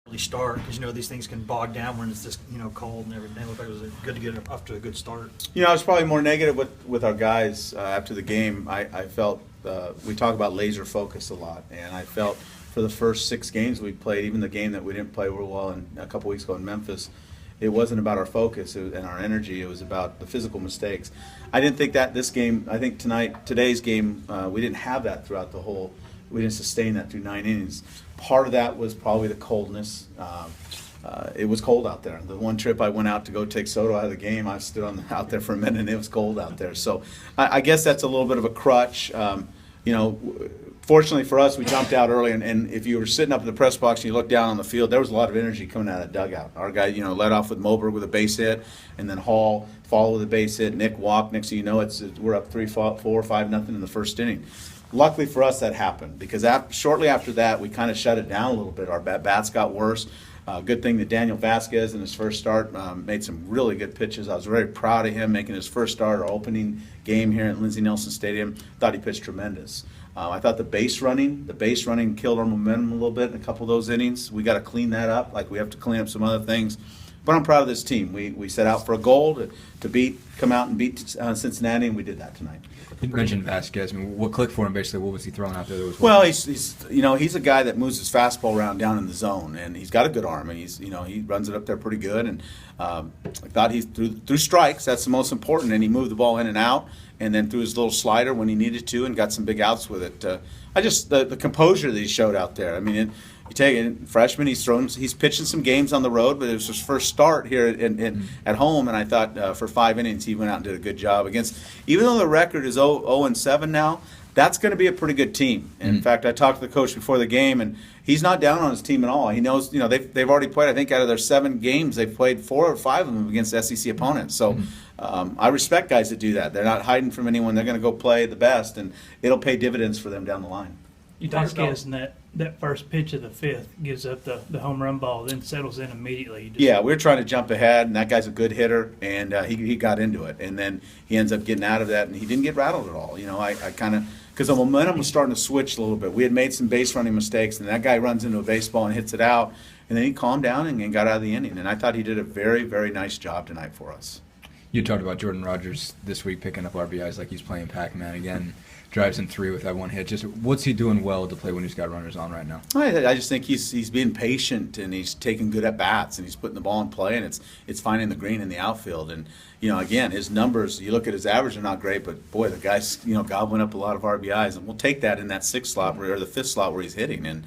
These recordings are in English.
early start, because these things can bog down when it's just cold and everything. It looked like it was good to get off to a good start. I was probably more negative with our guys after the game. I felt we talk about laser focus a lot, and I felt for the first 6 games we played, even the game that we didn't play real well in a couple weeks ago in Memphis, it wasn't about our focus and our energy. It was about the physical mistakes. I didn't think that this game. I think today's game, we didn't have that throughout the whole. We didn't sustain that through 9 innings. Part of that was probably the coldness. It was cold out there. The one trip I went out to go take Soto out of the game, I stood out there for a minute and it was cold out there. So I guess that's a little bit of a crutch. Fortunately for us, we jumped out early, and if you were sitting up in the press box and you looked down on the field, there was a lot of energy coming out of the dugout. Our guy, led off with Moberg with a base hit, and then Hall followed with a base hit. Nick walked. Next thing you know, we're up 3-4, 5-0 in the first inning. Luckily for us, that happened because shortly after that, we kind of shut it down a little bit. Our bats got worse. Good thing that Daniel Vasquez in his first start made some really good pitches. I was very proud of him making his first start, our opening game here at Lindsey Nelson Stadium. Thought he pitched tremendous. I thought the base running killed our momentum a little bit in a couple of those innings. We got to clean that up, like we have to clean up some other things. But I'm proud of this team. We set out for a goal to come out and beat Cincinnati, and we did that tonight. You mentioned Vasquez. I mean, what clicked for him basically? What was he throwing out there? That was well, he's a guy that moves his fastball around down in the zone, and he's got a good arm, and he runs it up there pretty good. And I thought he threw strikes. That's the most important, and he moved the ball in and out, and then threw his little slider when he needed to, and got some big outs with it. The composure that he showed out there. I mean. You take it, freshman, he's pitching some games on the road, but it was his first start here at home, and I thought for 5 innings he went out and did a good job against. Even though the record is 0-7 now, that's going to be a pretty good team. And in fact, I talked to the coach before the game, and he's not down on his team at all. He knows, they've already played. I think out of their 7 games, they've played 4 or 5 of them against SEC opponents. So I respect guys that do that. They're not hiding from anyone. They're going to go play the best, and it'll pay dividends for them down the line. You talked about that first pitch of the 5th gives up the home run ball, then settles in immediately. Yeah, we were trying to jump ahead, and that guy's a good hitter, and he got into it, and then he ends up getting out of that, and he didn't get rattled at all. I kind of because the momentum was starting to switch a little bit. We had made some base running mistakes, and that guy runs into a baseball and hits it out, and then he calmed down and got out of the inning, and I thought he did a very, very nice job tonight for us. You talked about Jordan Rogers this week picking up RBIs like he's playing Pac-Man again. Drives in 3 with that one hit. Just what's he doing well to play when he's got runners on right now? I just think he's being patient, and he's taking good at bats, and he's putting the ball in play, and it's finding the green in the outfield. And again, his numbers, you look at his average, are not great, but boy, the guy's gobbling up a lot of RBIs, and we'll take that in that 6th slot or the 5th slot where he's hitting. And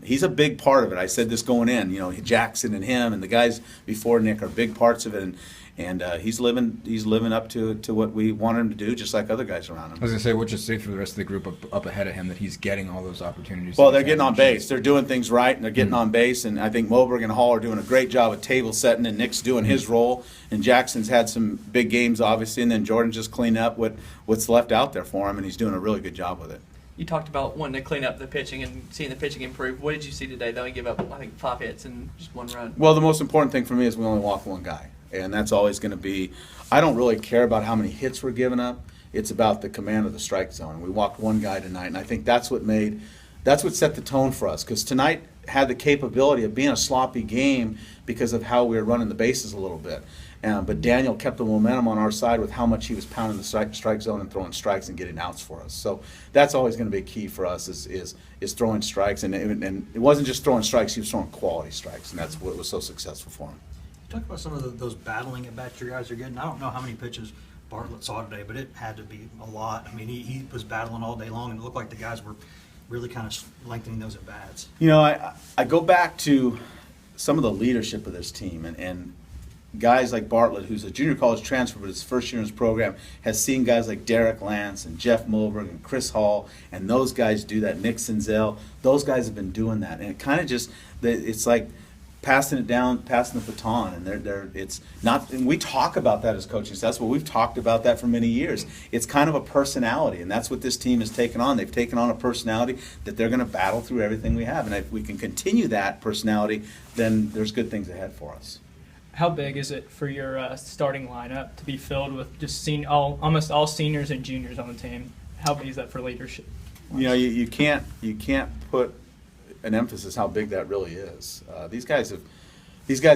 he's a big part of it. I said this going in. Jackson and him and the guys before Nick are big parts of it, and he's living up to what we want him to do, just like other guys around him. I was going to say, what's your say for the rest of the group up ahead of him that he's getting all those opportunities? Well, they're getting on base. They're doing things right, and they're getting on base. And I think Moberg and Hall are doing a great job of table setting, and Nick's doing his role. And Jackson's had some big games, obviously, and then Jordan's just cleaning up what's left out there for him, and he's doing a really good job with it. You talked about wanting to clean up the pitching and seeing the pitching improve. What did you see today? They only give up, I think, 5 hits and just 1 run. Well, the most important thing for me is we only walk 1 guy. And that's always going to be, I don't really care about how many hits we're giving up. It's about the command of the strike zone. We walked 1 guy tonight, and I think that's what set the tone for us. Because tonight had the capability of being a sloppy game because of how we were running the bases a little bit. But Daniel kept the momentum on our side with how much he was pounding the strike zone and throwing strikes and getting outs for us. So that's always going to be key for us is throwing strikes. And it wasn't just throwing strikes, he was throwing quality strikes, and that's what was so successful for him. Talk about some of those battling at bats your guys are getting. I don't know how many pitches Bartlett saw today, but it had to be a lot. I mean, he was battling all day long, and it looked like the guys were really kind of lengthening those at bats. I go back to some of the leadership of this team, and guys like Bartlett, who's a junior college transfer, but his first year in his program, has seen guys like Derek Lance and Jeff Mulberg and Chris Hall, and those guys do that. Nick Senzel, those guys have been doing that, and it kind of just, it's like passing it down, passing the baton, and it's not. And we talk about that as coaching staff. We've talked about that for many years. It's kind of a personality, and that's what this team has taken on. They've taken on a personality that they're going to battle through everything we have, and if we can continue that personality, then there's good things ahead for us. How big is it for your starting lineup to be filled with just almost all seniors and juniors on the team? How big is that for leadership? You can't put an emphasis how big that really is. These guys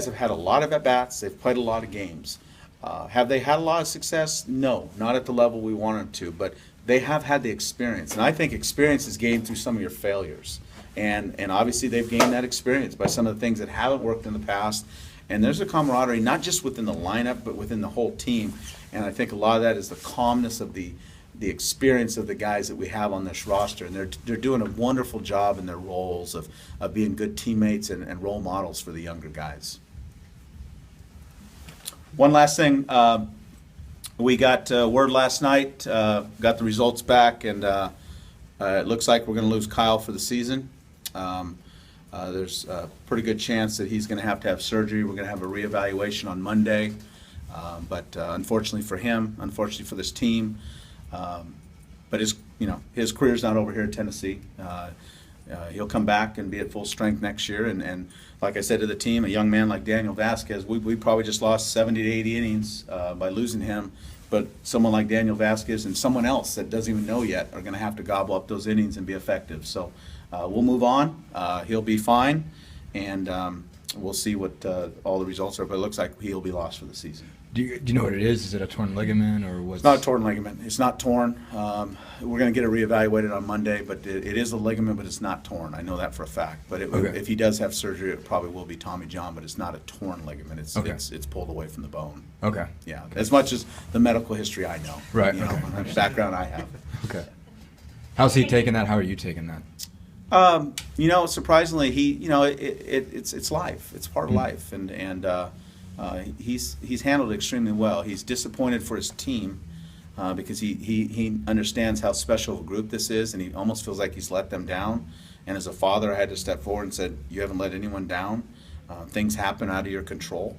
have had a lot of at-bats. They've played a lot of games. Have they had a lot of success? No, not at the level we wanted to, but they have had the experience. And I think experience is gained through some of your failures. And obviously they've gained that experience by some of the things that haven't worked in the past. And there's a camaraderie, not just within the lineup, but within the whole team. And I think a lot of that is the calmness of the experience of the guys that we have on this roster. And they're doing a wonderful job in their roles of being good teammates and role models for the younger guys. One last thing, we got word last night, got the results back, and it looks like we're going to lose Kyle for the season. There's a pretty good chance that he's going to have surgery. We're going to have a reevaluation on Monday. But unfortunately for him, unfortunately for this team, but his career's not over here in Tennessee. He'll come back and be at full strength next year. And like I said to the team, a young man like Daniel Vasquez, we probably just lost 70 to 80 innings by losing him. But someone like Daniel Vasquez and someone else that doesn't even know yet are going to have to gobble up those innings and be effective. So we'll move on. He'll be fine. And we'll see what all the results are. But it looks like he'll be lost for the season. Do you know what it is? Is it a torn ligament or what's? It's not a torn ligament. It's not torn. We're going to get it reevaluated on Monday, but it is a ligament, but it's not torn. I know that for a fact. But Okay. if he does have surgery, it probably will be Tommy John, but it's not a torn ligament. It's Okay. it's pulled away from the bone. Okay. Yeah, as much as the medical history I know. Right, You know, okay. the background I have. Okay. How's he taking that? How are you taking that? Surprisingly, it's life. It's part of life, and he's handled it extremely well. He's disappointed for his team because he understands how special a group this is, and he almost feels like he's let them down. And as a father, I had to step forward and said, "You haven't let anyone down. Things happen out of your control,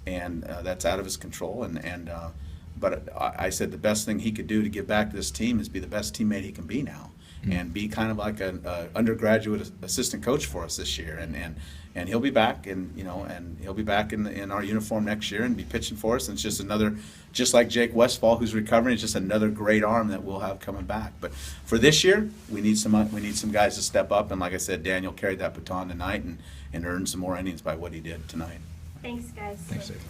and that's out of his control." But I said the best thing he could do to give back to this team is be the best teammate he can be now. And be kind of like an undergraduate assistant coach for us this year, and he'll be back, and he'll be back in our uniform next year and be pitching for us. And it's just just like Jake Westfall, who's recovering, it's just another great arm that we'll have coming back. But for this year, we need some guys to step up, and like I said, Daniel carried that baton tonight and earned some more innings by what he did tonight. Thanks, guys. Thanks, Dave.